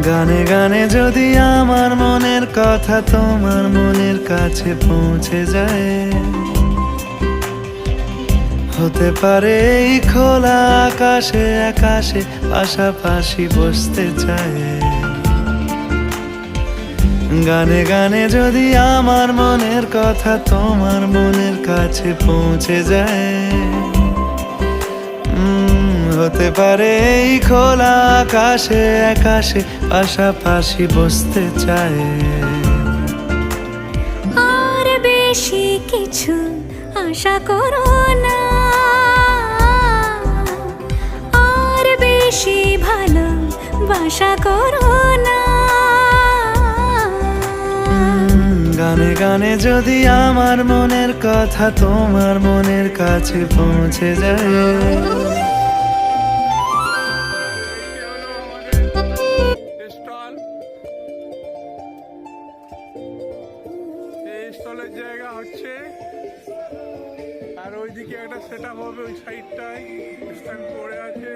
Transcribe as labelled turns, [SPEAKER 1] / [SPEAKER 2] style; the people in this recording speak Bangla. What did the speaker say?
[SPEAKER 1] গানে গানে যদি আমার মনের কথা তোমার মনের কাছে পৌঁছে যায়, হতে পারে এই খোলা আকাশে আকাশে পাশাপাশি বসতে চায়। গানে গানে যদি আমার মনের কথা তোমার মনের কাছে পৌঁছে যায়, হতে পারে এই খোলা আকাশে আকাশে পাশাপাশি বসতে চায়।
[SPEAKER 2] আর বেশি কিছু আশা করো না, আর বেশি ভালোবাসা করো না।
[SPEAKER 1] গানে গানে যদি আমার মনের কথা তোমার মনের কাছে পৌঁছে যায়।
[SPEAKER 3] স্টলের জায়গা হচ্ছে, আর ওইদিকে একটা সেট আপ হবে, ওই সাইডটায় স্ট্যান্ড পড়ে আছে।